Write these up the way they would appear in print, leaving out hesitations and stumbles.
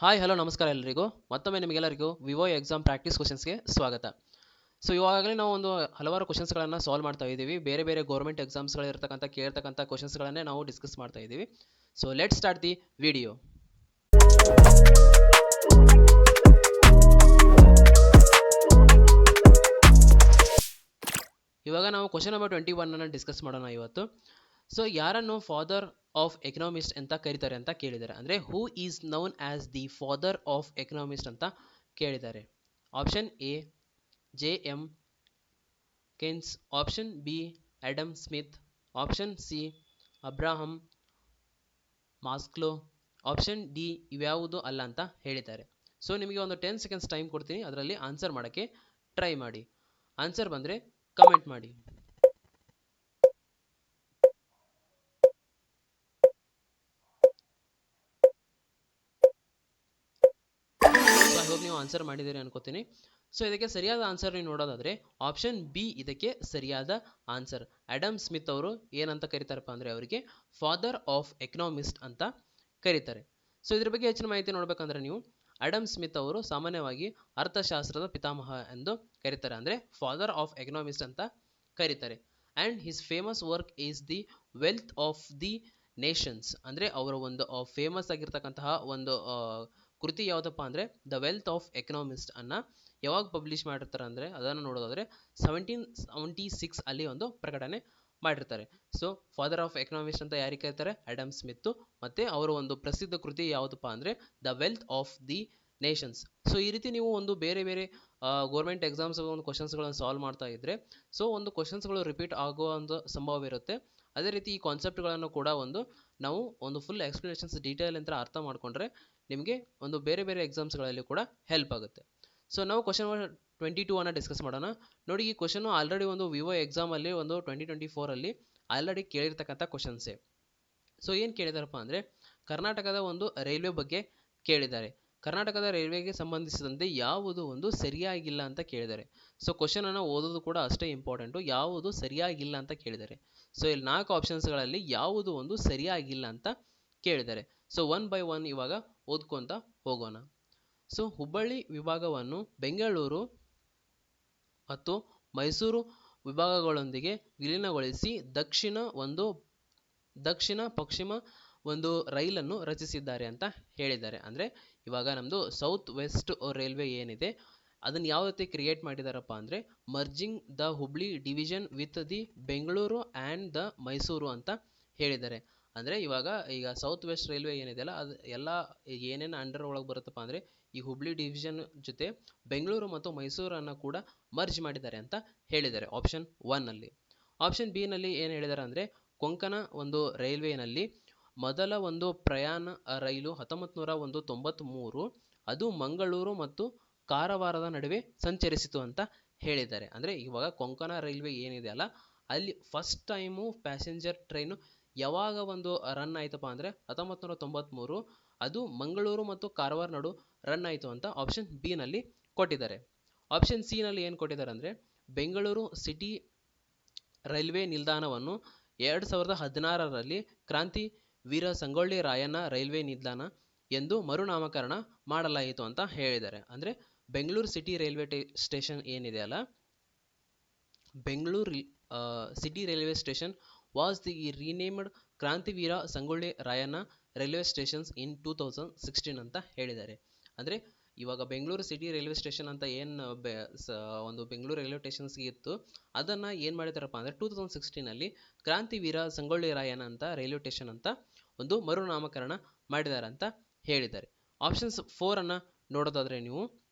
Hi hello ನಮಸ್ಕಾರ ಎಲ್ಲರಿಗೂ ಮತ್ತೊಮ್ಮೆ ನಿಮಗೆಲ್ಲರಿಗೂ ವಿವೋ ಎಕ್ಸಾಮ್ ಪ್ರಾಕ್ಟೀಸ್ ಕ್ವಶನ್ಸ್ಗೆ ಸ್ವಾಗತ. ಸೊ ಇವಾಗಲೇ ನಾವು ಹಲವಾರು ಕ್ವಶನ್ಸ್ಗಳನ್ನು ಸಾಲ್ವ್ ಮಾಡ್ತಾ ಇದ್ದೀವಿ. ಬೇರೆ ಬೇರೆ ಗೌರ್ಮೆಂಟ್ ಎಕ್ಸಾಮ್ಸ್ಗಳಿರ್ತಕ್ಕಂಥ ಕೇಳ್ತಕ್ಕಂಥ ಕ್ವಶನ್ಸ್ಗಳನ್ನೇ ನಾವು ಡಿಸ್ಕಸ್ ಮಾಡ್ತಾ ಇದ್ದೀವಿ. So let start the video. ಇವಾಗ ನಾವು ಕ್ವಶನ್ ನಂಬರ್ 21 ಅನ್ನು ಡಿಸ್ಕಸ್ ಮಾಡೋಣ ಇವತ್ತು. ಸೊ ಯಾರನ್ನು ಫಾದರ್ ಆಫ್ ಎಕನಾಮಿಸ್ಟ್ ಅಂತ ಕರೀತಾರೆ ಅಂತ ಕೇಳಿದ್ದಾರೆ. ಅಂದರೆ who is known as the father of economist ಅಂತ ಕೇಳಿದ್ದಾರೆ. Option A J M Keynes, option B Adam Smith, option C Abraham Maslow, option D ಇವ್ಯಾವುದು ಅಲ್ಲ ಅಂತ ಹೇಳಿದ್ದಾರೆ. ಸೊ ನಿಮಗೆ ಒಂದು 10 ಸೆಕೆಂಡ್ಸ್ ಟೈಮ್ ಕೊಡ್ತೀನಿ, ಅದರಲ್ಲಿ ಆನ್ಸರ್ ಮಾಡೋಕ್ಕೆ ಟ್ರೈ ಮಾಡಿ. ಆನ್ಸರ್ ಬಂದರೆ ಕಮೆಂಟ್ ಮಾಡಿ. ನೀವು ಆನ್ಸರ್ ಮಾಡಿದ್ದೀರಿ ಅನ್ಕೋತೀನಿ. ಸೊ ಇದಕ್ಕೆ ಸರಿಯಾದ ಆನ್ಸರ್ ನೀವು ನೋಡೋದಾದ್ರೆ ಆಪ್ಷನ್ ಬಿ ಇದಕ್ಕೆ ಸರಿಯಾದ ಆನ್ಸರ್. ಆಡಮ್ ಸ್ಮಿತ್ ಅವರು ಏನಂತ ಕರೀತಾರಪ್ಪ ಅಂದರೆ ಅವರಿಗೆ ಫಾದರ್ ಆಫ್ ಎಕನಾಮಿಸ್ಟ್ ಅಂತ ಕರೀತಾರೆ. ಸೊ ಇದ್ರ ಬಗ್ಗೆ ಹೆಚ್ಚಿನ ಮಾಹಿತಿ ನೋಡ್ಬೇಕಂದ್ರೆ ನೀವು ಆಡಮ್ ಸ್ಮಿತ್ ಅವರು ಸಾಮಾನ್ಯವಾಗಿ ಅರ್ಥಶಾಸ್ತ್ರದ ಪಿತಾಮಹ ಎಂದು ಕರೀತಾರೆ, ಅಂದರೆ ಫಾದರ್ ಆಫ್ ಎಕನಾಮಿಸ್ಟ್ ಅಂತ ಕರೀತಾರೆ. And his famous work is the wealth of the Nations, ಅಂದರೆ ಅವರ ಒಂದು ಫೇಮಸ್ ಆಗಿರ್ತಕ್ಕಂತಹ ಒಂದು ಕೃತಿ ಯಾವುದಪ್ಪ ಅಂದರೆ ದ ವೆಲ್ತ್ ಆಫ್ ಎಕನಾಮಿಸ್ಟ್ ಅನ್ನ ಯಾವಾಗ ಪಬ್ಲಿಷ್ ಮಾಡಿರ್ತಾರೆ ಅಂದರೆ ಅದನ್ನು ನೋಡೋದಾದ್ರೆ 1776 ಅಲ್ಲಿ ಒಂದು ಪ್ರಕಟಣೆ ಮಾಡಿರ್ತಾರೆ. ಸೊ ಫಾದರ್ ಆಫ್ ಎಕನಾಮಿಸ್ಟ್ ಅಂತ ಯಾರಿಗೆ ಕರೀತಾರೆ? Adam Smith. ಮತ್ತೆ ಅವರ ಒಂದು ಪ್ರಸಿದ್ಧ ಕೃತಿ ಯಾವುದಪ್ಪ ಅಂದರೆ the wealth of the Nations. So ಈ ರೀತಿ ನೀವು ಒಂದು ಬೇರೆ ಬೇರೆ ಗೌರ್ಮೆಂಟ್ ಎಕ್ಸಾಮ್ಸ್ ಒಂದು ಕ್ವಶನ್ಸ್ಗಳನ್ನು ಸಾಲ್ವ್ ಮಾಡ್ತಾ ಇದ್ರೆ ಸೊ ಒಂದು ಕ್ವಶನ್ಸ್ಗಳು ರಿಪೀಟ್ ಆಗೋ ಒಂದು ಸಂಭವ ಇರುತ್ತೆ. ಅದೇ ರೀತಿ ಈ ಕಾನ್ಸೆಪ್ಟ್ಗಳನ್ನು ಕೂಡ ನಾವು ಒಂದು ಫುಲ್ ಎಕ್ಸ್ಪ್ಲನೇಷನ್ಸ್ ಡೀಟೇಲ್ ಅಂತ ಅರ್ಥ ಮಾಡಿಕೊಂಡ್ರೆ ನಿಮಗೆ ಒಂದು ಬೇರೆ ಬೇರೆ ಎಕ್ಸಾಮ್ಸ್ಗಳಲ್ಲಿ ಕೂಡ ಹೆಲ್ಪ್ ಆಗುತ್ತೆ. ಸೊ ನಾವು ಕ್ವಶನ್ 22 ಅನ್ನು ಡಿಸ್ಕಸ್ ಮಾಡೋಣ. ನೋಡಿ, ಈ ಕ್ವಶನ್ ಆಲ್ರೆಡಿ ಒಂದು ವಿವೋ ಎಕ್ಸಾಮಲ್ಲಿ ಒಂದು 2024 ಅಲ್ಲಿ ಆಲ್ರೆಡಿ ಕೇಳಿರ್ತಕ್ಕಂಥ ಕ್ವಶನ್ಸೇ. ಸೊ ಏನು ಕೇಳಿದಾರಪ್ಪ ಅಂದರೆ ಕರ್ನಾಟಕದ ಒಂದು ರೈಲ್ವೆ ಬಗ್ಗೆ ಕೇಳಿದ್ದಾರೆ. ಕರ್ನಾಟಕದ ರೈಲ್ವೆಗೆ ಸಂಬಂಧಿಸಿದಂತೆ ಯಾವುದು ಒಂದು ಸರಿಯಾಗಿಲ್ಲ ಅಂತ ಕೇಳಿದ್ದಾರೆ. ಸೊ ಕ್ವಶನ್ ಅನ್ನು ಓದೋದು ಕೂಡ ಅಷ್ಟೇ ಇಂಪಾರ್ಟೆಂಟು. ಯಾವುದು ಸರಿಯಾಗಿಲ್ಲ ಅಂತ ಕೇಳಿದ್ದಾರೆ. ಸೊ ಇಲ್ಲಿ 4 ಆಪ್ಷನ್ಸ್ಗಳಲ್ಲಿ ಯಾವುದು ಒಂದು ಸರಿಯಾಗಿಲ್ಲ ಅಂತ ಕೇಳಿದ್ದಾರೆ. ಸೊ ಒನ್ ಬೈ ಒನ್ ಇವಾಗ ಓದ್ಕೊಂತ ಹೋಗೋಣ. ಸೊ ಹುಬ್ಬಳ್ಳಿ ವಿಭಾಗವನ್ನು ಬೆಂಗಳೂರು ಮತ್ತು ಮೈಸೂರು ವಿಭಾಗಗಳೊಂದಿಗೆ ವಿಲೀನಗೊಳಿಸಿ ದಕ್ಷಿಣ ಪಶ್ಚಿಮ ಒಂದು ರೈಲನ್ನು ರಚಿಸಿದ್ದಾರೆ ಅಂತ ಹೇಳಿದ್ದಾರೆ. ಅಂದರೆ ಇವಾಗ ನಮ್ಮದು ಸೌತ್ ವೆಸ್ಟ್ ರೈಲ್ವೆ ಏನಿದೆ ಅದನ್ನು ಯಾವ ರೀತಿ ಕ್ರಿಯೇಟ್ ಮಾಡಿದಾರಪ್ಪ ಅಂದರೆ merging the Hubli division with the Bengaluru and the Mysuru ಅಂತ ಹೇಳಿದ್ದಾರೆ. ಅಂದರೆ ಈಗ ಸೌತ್ ವೆಸ್ಟ್ ರೈಲ್ವೆ ಏನಿದೆಯಲ್ಲ ಅದು ಎಲ್ಲ ಏನೇನು ಅಂಡರ್ ಒಳಗೆ ಬರುತ್ತಪ್ಪ ಅಂದರೆ ಈ ಹುಬ್ಳಿ ಡಿವಿಷನ್ ಜೊತೆ ಬೆಂಗಳೂರು ಮತ್ತು ಮೈಸೂರನ್ನು ಕೂಡ ಮರ್ಜ್ ಮಾಡಿದ್ದಾರೆ ಅಂತ ಹೇಳಿದ್ದಾರೆ ಆಪ್ಷನ್ 1 ಅಲ್ಲಿ. ಆಪ್ಷನ್ ಬಿ ನಲ್ಲಿ ಏನು ಹೇಳಿದ್ದಾರೆ ಅಂದರೆ ಕೊಂಕಣ ಒಂದು ರೈಲ್ವೆನಲ್ಲಿ ಮೊದಲ ಒಂದು ಪ್ರಯಾಣ ರೈಲು 1993 ಅದು ಮಂಗಳೂರು ಮತ್ತು ಕಾರವಾರದ ನಡುವೆ ಸಂಚರಿಸಿತು ಅಂತ ಹೇಳಿದ್ದಾರೆ. ಅಂದರೆ ಇವಾಗ ಕೊಂಕಣ ರೈಲ್ವೆ ಏನಿದೆ ಅಲ್ಲ ಅಲ್ಲಿ ಫಸ್ಟ್ ಟೈಮು ಪ್ಯಾಸೆಂಜರ್ ಟ್ರೈನು ಯಾವಾಗ ಒಂದು ರನ್ ಆಯ್ತಪ್ಪ ಅಂದರೆ 1993 ಅದು ಮಂಗಳೂರು ಮತ್ತು ಕಾರವಾರ ನಡು ರನ್ ಆಯಿತು ಅಂತ ಆಪ್ಷನ್ ಬಿ ನಲ್ಲಿ ಕೊಟ್ಟಿದ್ದಾರೆ. ಆಪ್ಷನ್ ಸಿ ನಲ್ಲಿ ಏನು ಕೊಟ್ಟಿದ್ದಾರೆ ಅಂದರೆ ಬೆಂಗಳೂರು ಸಿಟಿ ರೈಲ್ವೆ ನಿಲ್ದಾಣವನ್ನು 2016ರಲ್ಲಿ ಕ್ರಾಂತಿ ವೀರ ಸಂಗೊಳ್ಳಿ ರಾಯಣ್ಣ ರೈಲ್ವೆ ನಿಲ್ದಾಣ ಎಂದು ಮರುನಾಮಕರಣ ಮಾಡಲಾಯಿತು ಅಂತ ಹೇಳಿದ್ದಾರೆ. ಅಂದರೆ ಬೆಂಗಳೂರು ಸಿಟಿ ರೈಲ್ವೆ ಸ್ಟೇಷನ್ ಏನಿದೆ ಅಲ್ಲ Bengaluru city railway station was the renamed Krantiveera Sangolli Rayanna railway stations in 2016 ಅಂತ ಹೇಳಿದ್ದಾರೆ. ಅಂದರೆ ಇವಾಗ ಬೆಂಗಳೂರು ಸಿಟಿ ರೈಲ್ವೆ ಸ್ಟೇಷನ್ ಅಂತ ಏನು ಒಂದು ಬೆಂಗಳೂರು ರೈಲ್ವೆ ಸ್ಟೇಷನ್ಸ್ಗೆ ಇತ್ತು ಅದನ್ನು ಏನು ಮಾಡಿದಾರಪ್ಪ ಅಂದರೆ 2016 ಕ್ರಾಂತಿವೀರ ಸಂಗೊಳ್ಳಿ ರಾಯಣ್ಣ ಅಂತ ರೈಲ್ವೆ ಸ್ಟೇಷನ್ ಅಂತ ಒಂದು ಮರುನಾಮಕರಣ ಮಾಡಿದ್ದಾರೆ ಅಂತ ಹೇಳಿದ್ದಾರೆ. ಆಪ್ಷನ್ಸ್ 4 ಅನ್ನು ನೋಡೋದಾದರೆ ನೀವು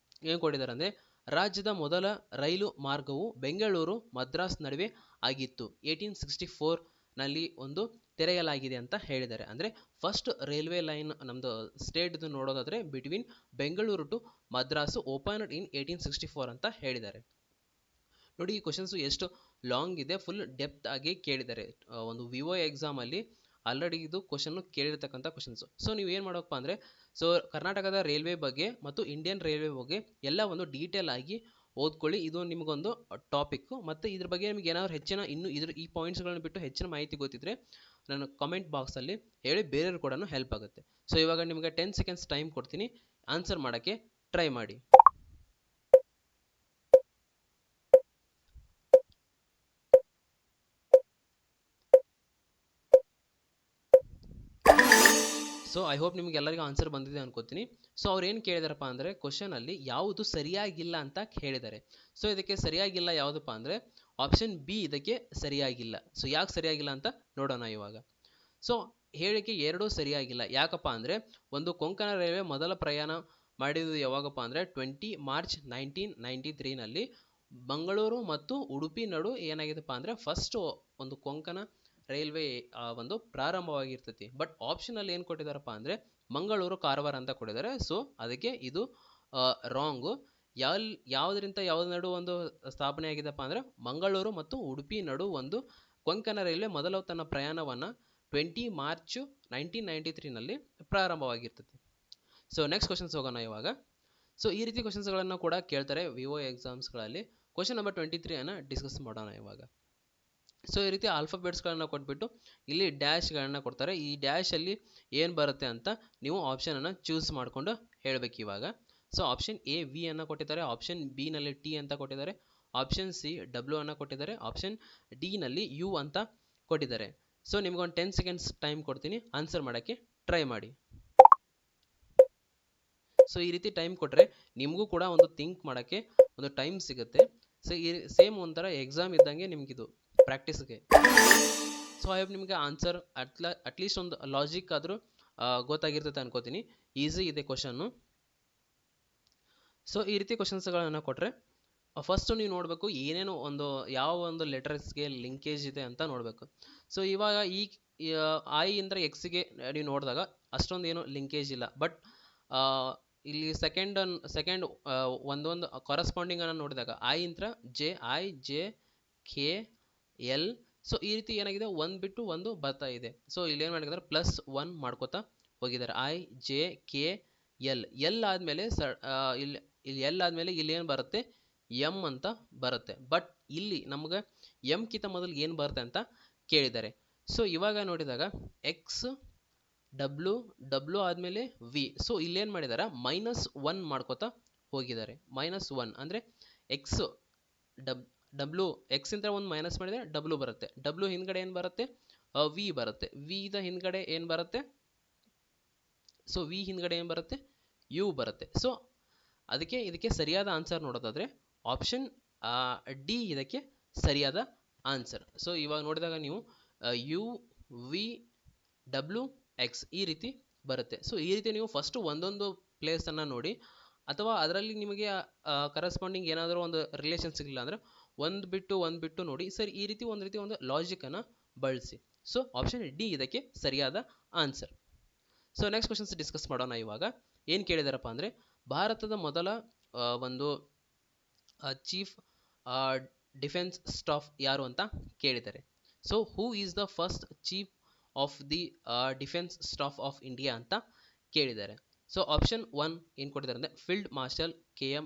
ಏನು ಕೊಟ್ಟಿದ್ದಾರೆ ಅಂದರೆ ರಾಜ್ಯದ ಮೊದಲ ರೈಲು ಮಾರ್ಗವು ಬೆಂಗಳೂರು ಮದ್ರಾಸ್ ನಡುವೆ ಆಗಿತ್ತು 1864 ನಲ್ಲಿ ಒಂದು ತೆರೆಯಲಾಗಿದೆ ಅಂತ ಹೇಳಿದ್ದಾರೆ. ಅಂದರೆ ಫಸ್ಟ್ ರೈಲ್ವೆ ಲೈನ್ ನಮ್ಮದು ಸ್ಟೇಟ್ದು ನೋಡೋದಾದರೆ between Bengaluru to Madras opened in 1864 ಅಂತ ಹೇಳಿದ್ದಾರೆ. ನೋಡಿ, ಈ ಕ್ವಶನ್ಸು ಎಷ್ಟು ಲಾಂಗ್ ಇದೆ, ಫುಲ್ ಡೆಪ್ತ್ ಆಗಿ ಕೇಳಿದ್ದಾರೆ. ಒಂದು ವಿವೋ ಎಕ್ಸಾಮಲ್ಲಿ ಆಲ್ರೆಡಿ ಇದು ಕ್ವಶನ್ನು ಕೇಳಿರ್ತಕ್ಕಂಥ ಕ್ವಶನ್ಸು. ಸೊ ನೀವು ಏನು ಮಾಡೋಕ್ಕಪ್ಪ ಅಂದರೆ ಸೊ ಕರ್ನಾಟಕದ ರೈಲ್ವೆ ಬಗ್ಗೆ ಮತ್ತು ಇಂಡಿಯನ್ ರೈಲ್ವೆ ಬಗ್ಗೆ ಎಲ್ಲ ಒಂದು ಡೀಟೇಲ್ ಆಗಿ ಓದ್ಕೊಳ್ಳಿ. ಇದು ನಿಮಗೊಂದು ಟಾಪಿಕ್ಕು. ಮತ್ತು ಇದ್ರ ಬಗ್ಗೆ ನಿಮಗೆ ಏನಾದರೂ ಹೆಚ್ಚಿನ ಈ ಪಾಯಿಂಟ್ಸ್ಗಳನ್ನ ಬಿಟ್ಟು ಹೆಚ್ಚಿನ ಮಾಹಿತಿ ಗೊತ್ತಿದ್ರೆ ನಾನು ಕಮೆಂಟ್ ಬಾಕ್ಸಲ್ಲಿ ಹೇಳಿ ಬೇರೆಯವ್ರು ಕೂಡ ಹೆಲ್ಪ್ ಆಗುತ್ತೆ. ಸೊ ಇವಾಗ ನಿಮಗೆ 10 ಸೆಕೆಂಡ್ಸ್ ಟೈಮ್ ಕೊಡ್ತೀನಿ, ಆನ್ಸರ್ ಮಾಡೋಕ್ಕೆ ಟ್ರೈ ಮಾಡಿ. ಸೊ ಐ ಹೋಪ್ ನಿಮ್ಗೆ ಎಲ್ಲರಿಗೂ ಆನ್ಸರ್ ಬಂದಿದೆ ಅನ್ಕೋತೀನಿ. ಸೊ ಅವ್ರು ಏನು ಕೇಳಿದಾರಪ್ಪ ಅಂದರೆ ಕ್ವಶನಲ್ಲಿ ಯಾವುದು ಸರಿಯಾಗಿಲ್ಲ ಅಂತ ಹೇಳಿದ್ದಾರೆ. ಸೊ ಇದಕ್ಕೆ ಸರಿಯಾಗಿಲ್ಲ ಯಾವುದಪ್ಪ ಅಂದರೆ ಆಪ್ಷನ್ ಬಿ ಇದಕ್ಕೆ ಸರಿಯಾಗಿಲ್ಲ. ಸೊ ಯಾಕೆ ಸರಿಯಾಗಿಲ್ಲ ಅಂತ ನೋಡೋಣ ಇವಾಗ. ಸೊ ಹೇಳಿಕೆ ಎರಡೂ ಸರಿಯಾಗಿಲ್ಲ. ಯಾಕಪ್ಪ ಅಂದರೆ ಒಂದು ಕೊಂಕಣ ರೈಲ್ವೆ ಮೊದಲ ಪ್ರಯಾಣ ಮಾಡಿದ್ದು ಯಾವಾಗಪ್ಪ ಅಂದರೆ 20 ಮಾರ್ಚ್ 1993ನಲ್ಲಿ ಮಂಗಳೂರು ಮತ್ತು ಉಡುಪಿ ನಡು ಏನಾಗಿದೆಪ್ಪ ಅಂದರೆ ಫಸ್ಟ್ ಒಂದು ಕೊಂಕಣ ರೈಲ್ವೆ ಒಂದು ಪ್ರಾರಂಭವಾಗಿರ್ತೈತಿ. ಬಟ್ ಆಪ್ಷನಲ್ಲಿ ಏನು ಕೊಟ್ಟಿದ್ದಾರಪ್ಪ ಅಂದರೆ ಮಂಗಳೂರು ಕಾರವಾರ ಅಂತ ಕೊಟ್ಟಿದ್ದಾರೆ. ಸೊ ಅದಕ್ಕೆ ಇದು ರಾಂಗು. ಯಾವುದರಿಂದ ಯಾವ್ದು ನಡು ಒಂದು ಸ್ಥಾಪನೆ ಆಗಿದೆಪ್ಪ ಅಂದರೆ ಮಂಗಳೂರು ಮತ್ತು ಉಡುಪಿ ನಡು ಒಂದು ಕೊಂಕಣ ರೈಲ್ವೆ ಮೊದಲು ತನ್ನ ಪ್ರಯಾಣವನ್ನು 20 ಮಾರ್ಚ್ 1993ನಲ್ಲಿ ಪ್ರಾರಂಭವಾಗಿರ್ತೈತಿ. ಸೊ ನೆಕ್ಸ್ಟ್ ಕ್ವಶನ್ಸ್ ಹೋಗೋಣ ಇವಾಗ. ಸೊ ಈ ರೀತಿ ಕ್ವಶನ್ಸ್ಗಳನ್ನು ಕೂಡ ಕೇಳ್ತಾರೆ ವಿವೋ ಎಕ್ಸಾಮ್ಸ್ಗಳಲ್ಲಿ. ಕ್ವಶನ್ ನಂಬರ್ 23 ಡಿಸ್ಕಸ್ ಮಾಡೋಣ ಇವಾಗ. ಸೊ ಈ ರೀತಿ ಆಲ್ಫಾಬೆಟ್ಸ್ಗಳನ್ನು ಕೊಟ್ಬಿಟ್ಟು ಇಲ್ಲಿ ಡ್ಯಾಶ್ಗಳನ್ನ ಕೊಡ್ತಾರೆ. ಈ ಡ್ಯಾಶಲ್ಲಿ ಏನು ಬರುತ್ತೆ ಅಂತ ನೀವು ಆಪ್ಷನನ್ನು ಚೂಸ್ ಮಾಡಿಕೊಂಡು ಹೇಳಬೇಕು ಇವಾಗ. ಸೊ ಆಪ್ಷನ್ ಎ ವಿ ಅನ್ನು ಕೊಟ್ಟಿದ್ದಾರೆ, ಆಪ್ಷನ್ ಬಿ ನಲ್ಲಿ ಟಿ ಅಂತ ಕೊಟ್ಟಿದ್ದಾರೆ, ಆಪ್ಷನ್ ಸಿ ಡಬ್ಲ್ಯೂ ಅನ್ನು ಕೊಟ್ಟಿದ್ದಾರೆ, ಆಪ್ಷನ್ ಡಿ ನಲ್ಲಿ ಯು ಅಂತ ಕೊಟ್ಟಿದ್ದಾರೆ. ಸೊ ನಿಮ್ಗೊಂದು 10 ಸೆಕೆಂಡ್ಸ್ ಟೈಮ್ ಕೊಡ್ತೀನಿ, ಆನ್ಸರ್ ಮಾಡೋಕ್ಕೆ ಟ್ರೈ ಮಾಡಿ. ಸೊ ಈ ರೀತಿ ಟೈಮ್ ಕೊಟ್ಟರೆ ನಿಮಗೂ ಕೂಡ ಒಂದು ಥಿಂಕ್ ಮಾಡೋಕ್ಕೆ ಒಂದು ಟೈಮ್ ಸಿಗುತ್ತೆ. ಸೊ ಈ ಸೇಮ್ ಒಂಥರ ಎಕ್ಸಾಮ್ ಇದ್ದಂಗೆ ನಿಮಗಿದು ಪ್ರಾಕ್ಟೀಸ್ಗೆ. ಸೊ ಐ ಹೋಪ್ ನಿಮಗೆ ಆನ್ಸರ್ ಅಟ್ಲೀಸ್ಟ್ ಒಂದು ಲಾಜಿಕ್ ಆದರೂ ಗೊತ್ತಾಗಿರ್ತೈತೆ ಅನ್ಕೋತೀನಿ. ಈಸಿ ಇದೆ ಕ್ವಶನ್ನು. ಸೊ ಈ ರೀತಿ ಕ್ವಶನ್ಸ್ಗಳನ್ನು ಕೊಟ್ಟರೆ ಫಸ್ಟು ನೀವು ನೋಡಬೇಕು ಏನೇನು ಒಂದು ಯಾವ ಒಂದು ಲೆಟರ್ಸ್ಗೆ ಲಿಂಕೇಜ್ ಇದೆ ಅಂತ ನೋಡಬೇಕು. ಸೊ ಇವಾಗ ಈ ಐ ಅಂದರೆ ಎಕ್ಸ್ಗೆ ನೀವು ನೋಡಿದಾಗ ಅಷ್ಟೊಂದು ಏನು ಲಿಂಕೇಜ್ ಇಲ್ಲ. ಬಟ್ ಇಲ್ಲಿ ಸೆಕೆಂಡ್ ಒಂದೊಂದು ಕರೆಸ್ಪಾಂಡಿಂಗ್ ಅನ್ನು ನೋಡಿದಾಗ ಐ ಇಂತ್ರ I J K L. So ಈ ರೀತಿ ಏನಾಗಿದೆ ಒಂದು ಬಿಟ್ಟು ಒಂದು ಬರ್ತಾ ಇದೆ. ಸೊ ಇಲ್ಲಿ ಏನು ಮಾಡಿದ್ದಾರೆ +1 ಮಾಡ್ಕೋತಾ ಹೋಗಿದ್ದಾರೆ. I J K L. L ಆದಮೇಲೆ ಇಲ್ಲಿ ಎಲ್ ಆದಮೇಲೆ ಇಲ್ಲಿ ಏನು ಬರುತ್ತೆ ಎಮ್ ಅಂತ ಬರುತ್ತೆ. ಬಟ್ ಇಲ್ಲಿ ನಮ್ಗೆ ಎಮ್ ಕಿಂತ ಮೊದಲು ಏನು ಬರುತ್ತೆ ಅಂತ ಕೇಳಿದ್ದಾರೆ. ಸೊ ಇವಾಗ ನೋಡಿದಾಗ ಎಕ್ಸ್ ಡಬ್ಲ್ಯೂ ಆದಮೇಲೆ ವಿ. ಸೊ ಇಲ್ಲೇನು ಮಾಡಿದ್ದಾರೆ -1 ಮಾಡ್ಕೋತಾ ಹೋಗಿದ್ದಾರೆ. -1 ಅಂದರೆ ಎಕ್ಸ್ ಡಬ್ಲ್ಯೂ ಎಕ್ಸ್ ಇಂದ ಒಂದು ಮೈನಸ್ ಮಾಡಿದರೆ ಡಬ್ಲ್ಯೂ ಬರುತ್ತೆ. ಡಬ್ಲ್ಯೂ ಹಿಂದ್ಗಡೆ ಏನು ಬರುತ್ತೆ ವಿ ಬರುತ್ತೆ. ವಿದ ಹಿಂದ್ಗಡೆ ಏನು ಬರುತ್ತೆ ಸೊ ವಿ ಹಿಂದ್ಗಡೆ ಏನು ಬರುತ್ತೆ ಯು ಬರುತ್ತೆ. ಸೊ ಇದಕ್ಕೆ ಸರಿಯಾದ ಆನ್ಸರ್ ನೋಡೋದಾದರೆ ಆಪ್ಷನ್ ಡಿ ಇದಕ್ಕೆ ಸರಿಯಾದ ಆನ್ಸರ್. ಸೊ ಇವಾಗ ನೋಡಿದಾಗ ನೀವು ಯು ವಿ ಡಬ್ಲ್ಯೂ ಎಕ್ಸ್ ಈ ರೀತಿ ಬರುತ್ತೆ. ಸೊ ಈ ರೀತಿ ನೀವು ಫಸ್ಟ್ ಒಂದೊಂದು ಪ್ಲೇಸನ್ನು ನೋಡಿ, ಅಥವಾ ಅದರಲ್ಲಿ ನಿಮಗೆ ಕರೆಸ್ಪಾಂಡಿಂಗ್ ಏನಾದರೂ ಒಂದು ರಿಲೇಷನ್ ಸಿಗಲಿಲ್ಲ ಅಂದರೆ ಒಂದು ಬಿಟ್ಟು ನೋಡಿ. ಸರಿ, ಈ ರೀತಿ ಒಂದು ಲಾಜಿಕನ್ನು ಬಳಸಿ. ಸೊ ಆಪ್ಷನ್ ಡಿ ಇದಕ್ಕೆ ಸರಿಯಾದ answer. So next questions discuss ಮಾಡೋಣ ಇವಾಗ. ಏನು ಕೇಳಿದಾರಪ್ಪ ಅಂದರೆ ಭಾರತದ ಮೊದಲ ಒಂದು ಚೀಫ್ ಡಿಫೆನ್ಸ್ ಸ್ಟಾಫ್ ಯಾರು ಅಂತ ಕೇಳಿದ್ದಾರೆ. So who is the first chief of the defence staff of India ಅಂತ ಕೇಳಿದ್ದಾರೆ. ಸೊ ಆಪ್ಷನ್ 1 ಏನು ಕೊಟ್ಟಿದ್ದಾರೆ ಅಂದರೆ ಫೀಲ್ಡ್ ಮಾರ್ಷಲ್ KM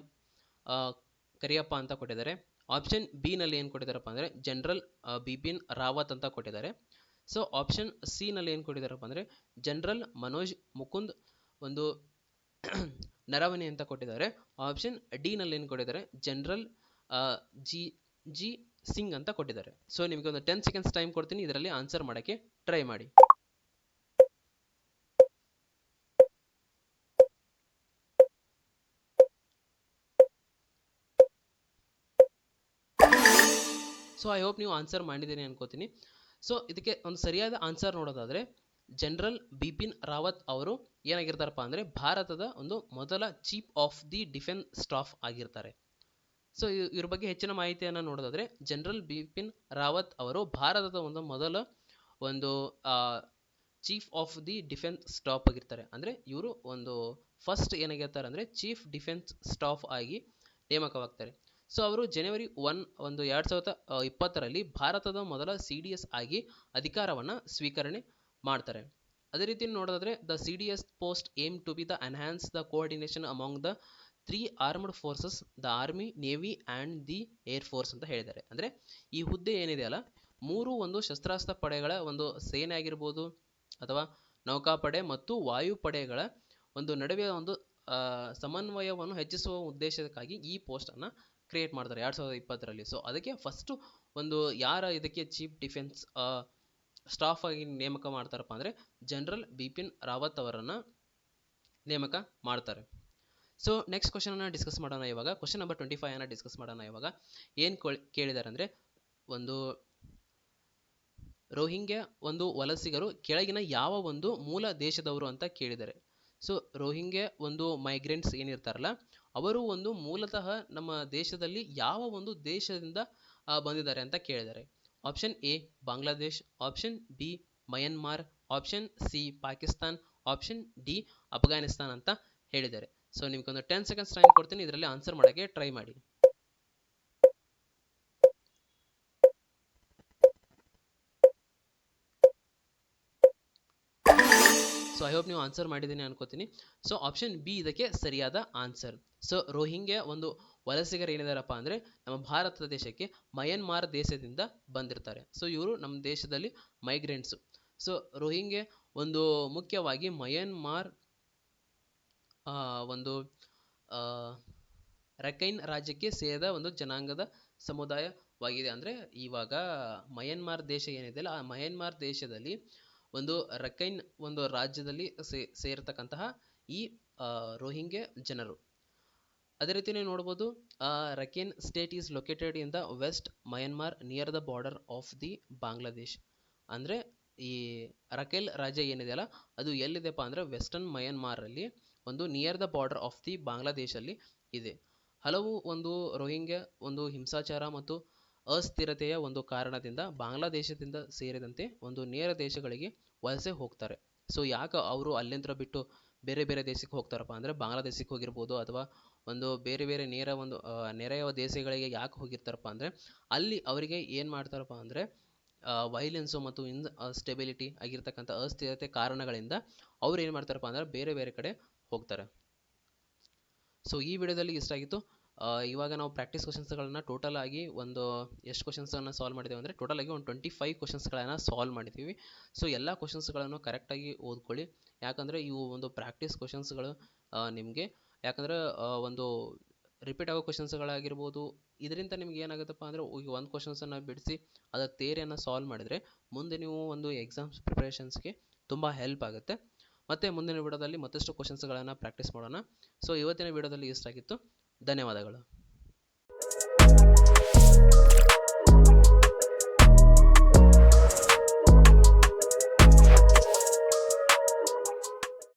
ಕರಿಯಪ್ಪ ಅಂತ ಕೊಟ್ಟಿದ್ದಾರೆ. ಆಪ್ಷನ್ ಬಿ ನಲ್ಲಿ ಏನು ಕೊಟ್ಟಿದ್ದಾರಪ್ಪ ಅಂದರೆ ಜನರಲ್ ಬಿಪಿನ್ ರಾವತ್ ಅಂತ ಕೊಟ್ಟಿದ್ದಾರೆ. ಸೊ ಆಪ್ಷನ್ ಸಿ ನಲ್ಲಿ ಏನು ಕೊಟ್ಟಿದ್ದಾರಪ್ಪ ಅಂದರೆ ಜನರಲ್ ಮನೋಜ್ ಮುಕುಂದ್ ಒಂದು ನರವಣೆ ಅಂತ ಕೊಟ್ಟಿದ್ದಾರೆ. ಆಪ್ಷನ್ ಡಿ ನಲ್ಲಿ ಏನು ಕೊಟ್ಟಿದ್ದಾರೆ ಜನರಲ್ ಜಿ ಸಿಂಗ್ ಅಂತ ಕೊಟ್ಟಿದ್ದಾರೆ. ಸೊ ನಿಮಗೆ ಒಂದು 10 ಸೆಕೆಂಡ್ಸ್ ಟೈಮ್ ಕೊಡ್ತೀನಿ, ಇದರಲ್ಲಿ ಆನ್ಸರ್ ಮಾಡೋಕ್ಕೆ ಟ್ರೈ ಮಾಡಿ. ಸೊ ಐ ಹೋಪ್ ನೀವು ಆನ್ಸರ್ ಮಾಡಿದ್ದೀನಿ ಅನ್ಕೋತೀನಿ. ಸೊ ಇದಕ್ಕೆ ಒಂದು ಸರಿಯಾದ ಆನ್ಸರ್ ನೋಡೋದಾದರೆ ಜನರಲ್ ಬಿಪಿನ್ ರಾವತ್ ಅವರು ಏನಾಗಿರ್ತಾರಪ್ಪ ಅಂದರೆ ಭಾರತದ ಒಂದು ಮೊದಲ chief of the defence staff ಆಗಿರ್ತಾರೆ. ಸೊ ಇವ್ರ ಬಗ್ಗೆ ಹೆಚ್ಚಿನ ಮಾಹಿತಿಯನ್ನು ನೋಡೋದಾದರೆ ಜನರಲ್ ಬಿಪಿನ್ ರಾವತ್ ಅವರು ಭಾರತದ ಒಂದು ಮೊದಲ ಒಂದು chief of the defence staff ಆಗಿರ್ತಾರೆ. ಅಂದರೆ ಇವರು ಒಂದು ಫಸ್ಟ್ ಏನಾಗಿರ್ತಾರೆ ಅಂದರೆ ಚೀಫ್ ಡಿಫೆನ್ಸ್ ಸ್ಟಾಫ್ ಆಗಿ ನೇಮಕವಾಗ್ತಾರೆ. ಸೊ ಅವರು ಜನವರಿ 1 2020ರಲ್ಲಿ ಭಾರತದ ಮೊದಲ CDS ಆಗಿ ಅಧಿಕಾರವನ್ನು ಸ್ವೀಕರಣೆ ಮಾಡ್ತಾರೆ. ಅದೇ ರೀತಿ ನೋಡೋದಾದರೆ the CDS post aim to be the enhance the coordination among the 3 armed forces, the army, navy and the air force ಅಂತ ಹೇಳಿದ್ದಾರೆ. ಅಂದರೆ ಈ ಹುದ್ದೆ ಏನಿದೆಯಲ್ಲ 3 ಒಂದು ಶಸ್ತ್ರಾಸ್ತ್ರ ಪಡೆಗಳ ಒಂದು ಸೇನೆ ಆಗಿರ್ಬೋದು ಅಥವಾ ನೌಕಾಪಡೆ ಮತ್ತು ವಾಯುಪಡೆಗಳ ಒಂದು ನಡುವೆ ಒಂದು ಸಮನ್ವಯವನ್ನು ಹೆಚ್ಚಿಸುವ ಉದ್ದೇಶಕ್ಕಾಗಿ ಈ ಪೋಸ್ಟನ್ನು ಕ್ರಿಯೇಟ್ ಮಾಡ್ತಾರೆ 2020ರಲ್ಲಿ. ಸೊ ಅದಕ್ಕೆ ಫಸ್ಟು ಒಂದು ಯಾರ ಇದಕ್ಕೆ ಚೀಫ್ ಡಿಫೆನ್ಸ್ ಸ್ಟಾಫ್ ಆಗಿ ನೇಮಕ ಮಾಡ್ತಾರಪ್ಪ ಅಂದರೆ ಜನರಲ್ ಬಿಪಿನ್ ರಾವತ್ ಅವರನ್ನು ನೇಮಕ ಮಾಡ್ತಾರೆ. ಸೊ ನೆಕ್ಸ್ಟ್ ಕ್ವಶನನ್ನು ಡಿಸ್ಕಸ್ ಮಾಡೋಣ ಇವಾಗ. ಕ್ವಶನ್ ನಂಬರ್ 25 ಡಿಸ್ಕಸ್ ಮಾಡೋಣ ಇವಾಗ. ಏನು ಕೇಳಿದ್ದಾರೆ ಅಂದರೆ, ಒಂದು ರೋಹಿಂಗ್ಯಾ ಒಂದು ವಲಸಿಗರು ಕೆಳಗಿನ ಯಾವ ಒಂದು ಮೂಲ ದೇಶದವರು ಅಂತ ಕೇಳಿದ್ದಾರೆ. ಸೊ ರೋಹಿಂಗ್ಯಾ ಒಂದು ಮೈಗ್ರೆಂಟ್ಸ್ ಏನಿರ್ತಾರಲ್ಲ, ಅವರು ಒಂದು ಮೂಲತಃ ನಮ್ಮ ದೇಶದಲ್ಲಿ ಯಾವ ಒಂದು ದೇಶದಿಂದ ಬಂದಿದ್ದಾರೆ ಅಂತ ಕೇಳಿದ್ದಾರೆ. Option A Bangladesh, option B Myanmar, option C Pakistan, option D Afghanistan ಅಂತ ಹೇಳಿದ್ದಾರೆ. ಸೊ ನಿಮ್ಗೊಂದು 10 ಸೆಕೆಂಡ್ಸ್ ಟೈಮ್ ಕೊಡ್ತೀನಿ, ಇದರಲ್ಲಿ ಆನ್ಸರ್ ಮಾಡೋಕ್ಕೆ ಟ್ರೈ ಮಾಡಿ. ಸೊ ಐ ಹೋಪ್ ನೀವು ಆನ್ಸರ್ ಮಾಡಿದ್ದೀನಿ ಅನ್ಕೋತೀನಿ. ಸೊ ಆಪ್ಷನ್ ಬಿ ಇದಕ್ಕೆ ಸರಿಯಾದ ಆನ್ಸರ್. ಸೊ ರೋಹಿಂಗ್ಯಾ ಒಂದು ವಲಸಿಗರು ಏನಿದಾರಪ್ಪ ಅಂದರೆ ನಮ್ಮ ಭಾರತ ದೇಶಕ್ಕೆ ಮಯನ್ಮಾರ್ ದೇಶದಿಂದ ಬಂದಿರ್ತಾರೆ. ಸೊ ಇವರು ನಮ್ಮ ದೇಶದಲ್ಲಿ ಮೈಗ್ರೆಂಟ್ಸು. ಸೊ ರೋಹಿಂಗ್ಯಾ ಒಂದು ಮುಖ್ಯವಾಗಿ ಮಯನ್ಮಾರ್ ಒಂದು ರಖೈನ್ ರಾಜ್ಯಕ್ಕೆ ಸೇರಿದ ಒಂದು ಜನಾಂಗದ ಸಮುದಾಯವಾಗಿದೆ. ಅಂದರೆ ಇವಾಗ ಮಯನ್ಮಾರ್ ದೇಶ ಏನಿದೆಯಲ್ಲ, ಆ ಮಯನ್ಮಾರ್ ದೇಶದಲ್ಲಿ ಒಂದು ರಖೈನ್ ಒಂದು ರಾಜ್ಯದಲ್ಲಿ ಸೇರತಕ್ಕಂತಹ ಈ ರೋಹಿಂಗ್ಯಾ ಜನರು. ಅದೇ ರೀತಿ ನೀವು ನೋಡ್ಬೋದು, Rakhine state is located in the west Myanmar near the border of the Bangladesh. ಅಂದರೆ ಈ ರಖೈನ್ ರಾಜ್ಯ ಏನಿದೆಯಲ್ಲ, ಅದು ಎಲ್ಲಿದೆಪ್ಪ ಅಂದರೆ ವೆಸ್ಟರ್ನ್ ಮಯನ್ಮಾರಲ್ಲಿ ಒಂದು near the border of the ಬಾಂಗ್ಲಾದೇಶಲ್ಲಿ ಇದೆ. ಹಲವು ಒಂದು ರೋಹಿಂಗ್ಯಾ ಒಂದು ಹಿಂಸಾಚಾರ ಮತ್ತು ಅಸ್ಥಿರತೆಯ ಒಂದು ಕಾರಣದಿಂದ ಬಾಂಗ್ಲಾದೇಶದಿಂದ ಸೇರಿದಂತೆ ಒಂದು ನೇರ ದೇಶಗಳಿಗೆ ವಲಸೆ ಹೋಗ್ತಾರೆ. ಸೊ ಯಾಕೆ ಅವರು ಅಲ್ಲಿಂದ ಬಿಟ್ಟು ಬೇರೆ ಬೇರೆ ದೇಶಕ್ಕೆ ಹೋಗ್ತಾರಪ್ಪ ಅಂದರೆ, ಬಾಂಗ್ಲಾದೇಶಕ್ಕೆ ಹೋಗಿರ್ಬೋದು ಅಥವಾ ಒಂದು ಬೇರೆ ಬೇರೆ ನೆರೆಯ ದೇಶಗಳಿಗೆ ಯಾಕೆ ಹೋಗಿರ್ತಾರಪ್ಪ ಅಂದರೆ, ಅಲ್ಲಿ ಅವರಿಗೆ ಏನು ಮಾಡ್ತಾರಪ್ಪ ಅಂದರೆ ವೈಲೆನ್ಸು ಮತ್ತು ಸ್ಟೆಬಿಲಿಟಿ ಆಗಿರ್ತಕ್ಕಂಥ ಅಸ್ಥಿರತೆ ಕಾರಣಗಳಿಂದ ಅವ್ರು ಏನು ಮಾಡ್ತಾರಪ್ಪ ಅಂದರೆ ಬೇರೆ ಬೇರೆ ಕಡೆ ಹೋಗ್ತಾರೆ. ಸೊ ಈ ವಿಡಿಯೋದಲ್ಲಿ ಇಷ್ಟ ಆಗಿತ್ತು. ಇವಾಗ ನಾವು ಪ್ರಾಕ್ಟೀಸ್ ಕ್ವಶನ್ಸ್ಗಳನ್ನು ಟೋಟಲ್ ಆಗಿ ಒಂದು ಎಷ್ಟು ಕ್ವಶನ್ಸನ್ನು ಸಾಲ್ವ್ ಮಾಡಿದ್ದೇವೆ ಅಂದರೆ, ಟೋಟಲ್ ಆಗಿ ಒಂದು 25 ಕ್ವಶನ್ಸ್ಗಳನ್ನು ಸಾಲ್ವ್ ಮಾಡಿದ್ದೀವಿ. ಸೊ ಎಲ್ಲ ಕ್ವಶನ್ಸ್ಗಳನ್ನು ಕರೆಕ್ಟಾಗಿ ಓದ್ಕೊಳ್ಳಿ, ಯಾಕಂದರೆ ಇವು ಒಂದು ಪ್ರಾಕ್ಟೀಸ್ ಕ್ವಶನ್ಸ್ಗಳು ನಿಮಗೆ. ಯಾಕಂದರೆ ಒಂದು ರಿಪೀಟ್ ಆಗೋ ಕ್ವಶನ್ಸ್ಗಳಾಗಿರ್ಬೋದು, ಇದರಿಂದ ನಿಮ್ಗೆ ಏನಾಗುತ್ತಪ್ಪ ಅಂದರೆ, ಈಗ ಒಂದು ಕ್ವಶನ್ಸನ್ನು ಬಿಡಿಸಿ ಅದರ ಥಿಯರಿಯನ್ನು ಸಾಲ್ವ್ ಮಾಡಿದರೆ ಮುಂದೆ ನೀವು ಒಂದು ಎಕ್ಸಾಮ್ಸ್ ಪ್ರಿಪ್ರೇಷನ್ಸ್ಗೆ ತುಂಬ ಹೆಲ್ಪ್ ಆಗುತ್ತೆ. ಮತ್ತು ಮುಂದಿನ ವಿಡಿಯೋದಲ್ಲಿ ಮತ್ತಷ್ಟು ಕ್ವಶನ್ಸ್ಗಳನ್ನು ಪ್ರಾಕ್ಟೀಸ್ ಮಾಡೋಣ. ಸೊ ಇವತ್ತಿನ ವಿಡಿಯೋದಲ್ಲಿ ಇಷ್ಟ ಆಗಿತ್ತು. ಧನ್ಯವಾದಗಳು.